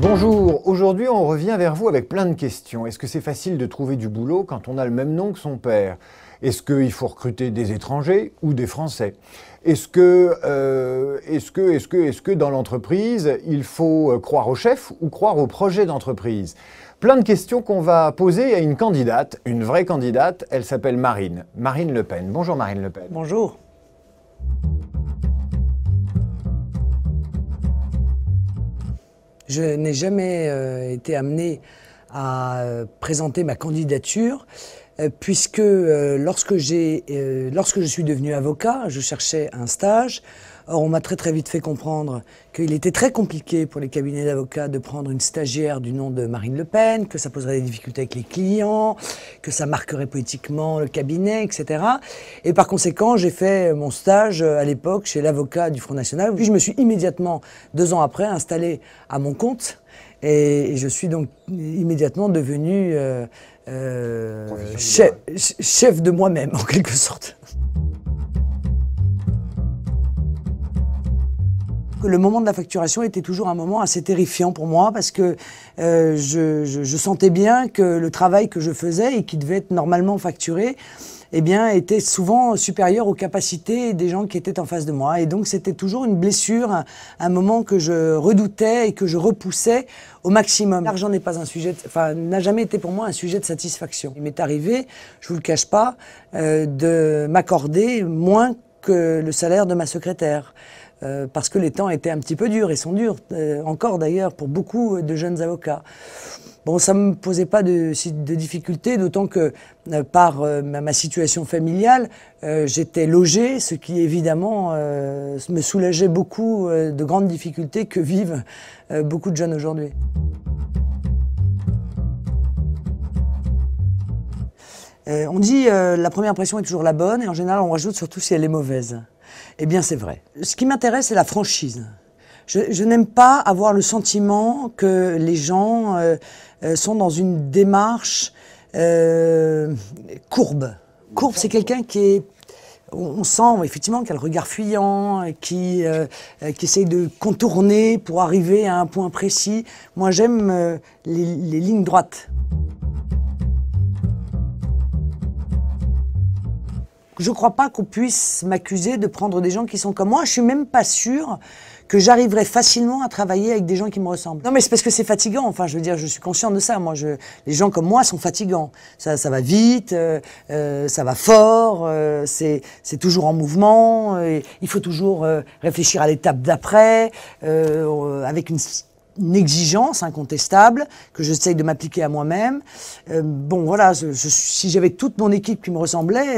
Bonjour, aujourd'hui on revient vers vous avec plein de questions. Est-ce que c'est facile de trouver du boulot quand on a le même nom que son père? Est-ce qu'il faut recruter des étrangers ou des Français? Est-ce que dans l'entreprise, il faut croire au chef ou croire au projet d'entreprise? Plein de questions qu'on va poser à une candidate, une vraie candidate, elle s'appelle Marine Le Pen. Bonjour Marine Le Pen. Bonjour. Je n'ai jamais été amené à présenter ma candidature puisque lorsque je suis devenu avocat, je cherchais un stage. Or, on m'a très vite fait comprendre qu'il était très compliqué pour les cabinets d'avocats de prendre une stagiaire du nom de Marine Le Pen, que ça poserait des difficultés avec les clients, que ça marquerait politiquement le cabinet, etc. Et par conséquent, j'ai fait mon stage à l'époque chez l'avocat du Front National. Puis je me suis immédiatement, 2 ans après, installé à mon compte. Et je suis donc immédiatement devenu chef de moi-même, en quelque sorte. Le moment de la facturation était toujours un moment assez terrifiant pour moi parce que je sentais bien que le travail que je faisais et qui devait être normalement facturé, eh bien, était souvent supérieur aux capacités des gens qui étaient en face de moi. Et donc, c'était toujours une blessure, un moment que je redoutais et que je repoussais au maximum. L'argent n'est pas un sujet, n'a jamais été pour moi un sujet de satisfaction. Il m'est arrivé, je vous le cache pas, de m'accorder moins que le salaire de ma secrétaire. Parce que les temps étaient un petit peu durs et sont durs encore d'ailleurs pour beaucoup de jeunes avocats. Bon, ça ne me posait pas de difficultés, d'autant que par ma situation familiale, j'étais logé, ce qui évidemment me soulageait beaucoup de grandes difficultés que vivent beaucoup de jeunes aujourd'hui. On dit la première impression est toujours la bonne et en général on rajoute surtout si elle est mauvaise. Eh bien, c'est vrai. Ce qui m'intéresse, c'est la franchise. Je n'aime pas avoir le sentiment que les gens sont dans une démarche courbe. Courbe, c'est quelqu'un qui est... On sent effectivement qu'il a le regard fuyant, qui essaye de contourner pour arriver à un point précis. Moi, j'aime les lignes droites. Je ne crois pas qu'on puisse m'accuser de prendre des gens qui sont comme moi. Je suis même pas sûre que j'arriverais facilement à travailler avec des gens qui me ressemblent. Non mais c'est parce que c'est fatigant, enfin je veux dire, je suis consciente de ça. Moi, les gens comme moi sont fatigants. Ça va vite, ça va fort, c'est toujours en mouvement, il faut toujours réfléchir à l'étape d'après, avec une exigence incontestable que j'essaye de m'appliquer à moi-même. Bon, voilà, si j'avais toute mon équipe qui me ressemblait,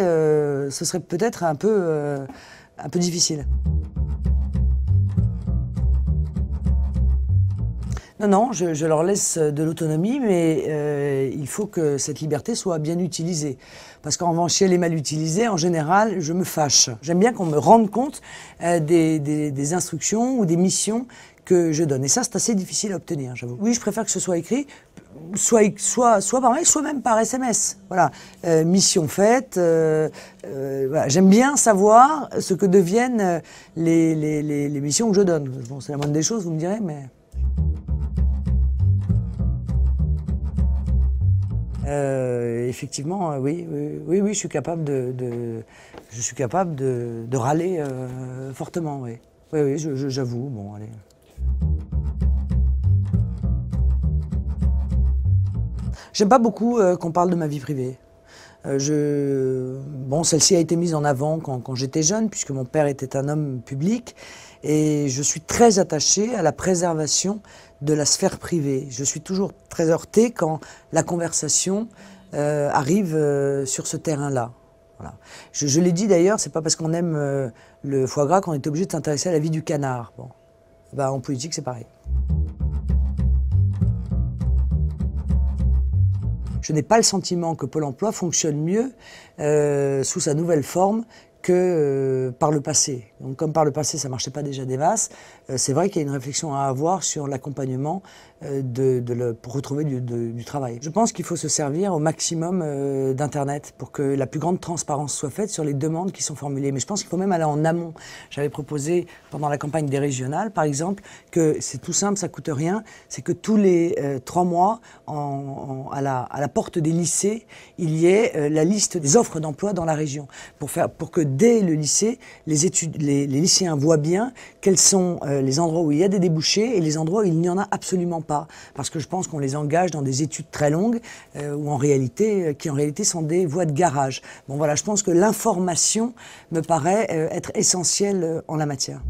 ce serait peut-être un peu difficile. Non, je leur laisse de l'autonomie, mais il faut que cette liberté soit bien utilisée. Parce qu'en revanche, si elle est mal utilisée, en général, je me fâche. J'aime bien qu'on me rende compte des instructions ou des missions que je donne. Et ça, c'est assez difficile à obtenir, j'avoue. Oui, je préfère que ce soit écrit, soit par mail, soit même par SMS. Voilà, mission faite. Voilà. J'aime bien savoir ce que deviennent les missions que je donne. Bon, c'est la moindre des choses, vous me direz, mais... Effectivement, oui, je suis capable de râler fortement, oui. Oui, j'avoue, bon, allez. J'aime pas beaucoup qu'on parle de ma vie privée. Bon, celle-ci a été mise en avant quand j'étais jeune, puisque mon père était un homme public, et je suis très attaché à la préservation de la sphère privée. Je suis toujours très heurté quand la conversation arrive sur ce terrain-là. Voilà. Je l'ai dit d'ailleurs, c'est pas parce qu'on aime le foie gras qu'on est obligé de s'intéresser à la vie du canard. Bon. Ben, en politique, c'est pareil. Je n'ai pas le sentiment que Pôle emploi fonctionne mieux sous sa nouvelle forme que par le passé. Donc comme par le passé ça ne marchait pas déjà des masses, c'est vrai qu'il y a une réflexion à avoir sur l'accompagnement pour retrouver du travail. Je pense qu'il faut se servir au maximum d'Internet pour que la plus grande transparence soit faite sur les demandes qui sont formulées. Mais je pense qu'il faut même aller en amont. J'avais proposé pendant la campagne des régionales, par exemple, que c'est tout simple, ça ne coûte rien, c'est que tous les 3 mois, à la porte des lycées, il y ait la liste des offres d'emploi dans la région, pour que dès le lycée, les lycéens voient bien quels sont les endroits où il y a des débouchés et les endroits où il n'y en a absolument pas. Parce que je pense qu'on les engage dans des études très longues qui en réalité sont des voies de garage. Bon voilà, je pense que l'information me paraît être essentielle en la matière.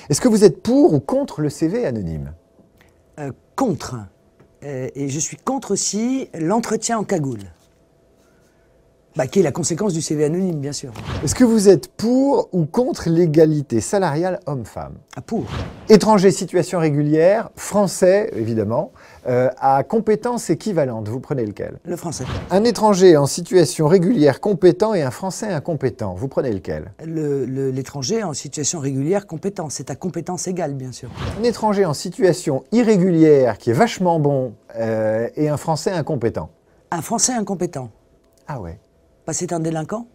Est-ce que vous êtes pour ou contre le CV anonyme? Contre. Et je suis contre aussi l'entretien en cagoule. Qui est la conséquence du CV anonyme, bien sûr. Est-ce que vous êtes pour ou contre l'égalité salariale homme-femme? Pour. Étranger, situation régulière, français, évidemment, à compétences équivalentes. Vous prenez lequel? Le français. Un étranger en situation régulière compétent et un français incompétent. Vous prenez lequel? L'étranger en situation régulière compétent. C'est à compétence égale, bien sûr. Un étranger en situation irrégulière qui est vachement bon et un français incompétent. Un français incompétent. Ah ouais. C'est un délinquant.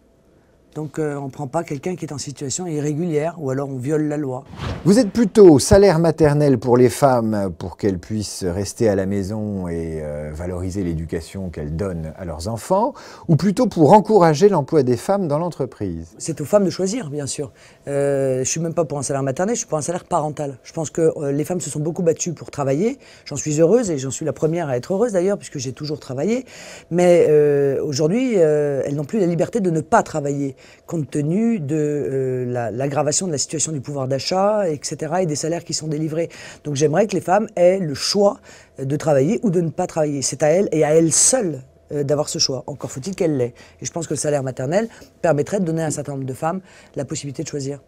Donc on ne prend pas quelqu'un qui est en situation irrégulière ou alors on viole la loi. Vous êtes plutôt salaire maternel pour les femmes pour qu'elles puissent rester à la maison et valoriser l'éducation qu'elles donnent à leurs enfants, ou plutôt pour encourager l'emploi des femmes dans l'entreprise? C'est aux femmes de choisir, bien sûr. Je ne suis même pas pour un salaire maternel, je suis pour un salaire parental. Je pense que les femmes se sont beaucoup battues pour travailler. J'en suis heureuse et j'en suis la première à être heureuse d'ailleurs, puisque j'ai toujours travaillé. Mais aujourd'hui, elles n'ont plus la liberté de ne pas travailler, compte tenu de l'aggravation de la situation du pouvoir d'achat, etc., et des salaires qui sont délivrés. Donc j'aimerais que les femmes aient le choix de travailler ou de ne pas travailler. C'est à elles et à elles seules d'avoir ce choix. Encore faut-il qu'elles l'aient. Et je pense que le salaire maternel permettrait de donner à un certain nombre de femmes la possibilité de choisir.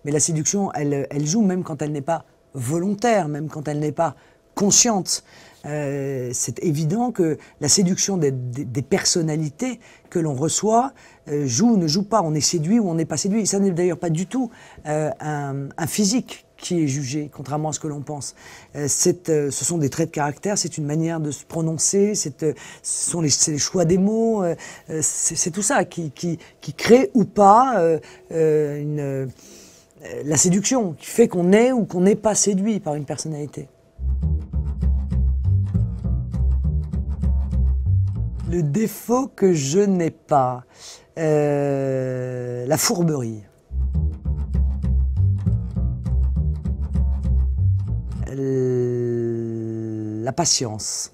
Mais la séduction, elle joue même quand elle n'est pas volontaire, même quand elle n'est pas consciente. C'est évident que la séduction des personnalités que l'on reçoit joue ou ne joue pas. On est séduit ou on n'est pas séduit. Et ça n'est d'ailleurs pas du tout un physique qui est jugé, contrairement à ce que l'on pense. Ce sont des traits de caractère, c'est une manière de se prononcer, c'est les choix des mots, c'est tout ça qui crée ou pas la séduction, qui fait qu'on est ou qu'on n'est pas séduit par une personnalité. Le défaut que je n'ai pas, la fourberie. La patience.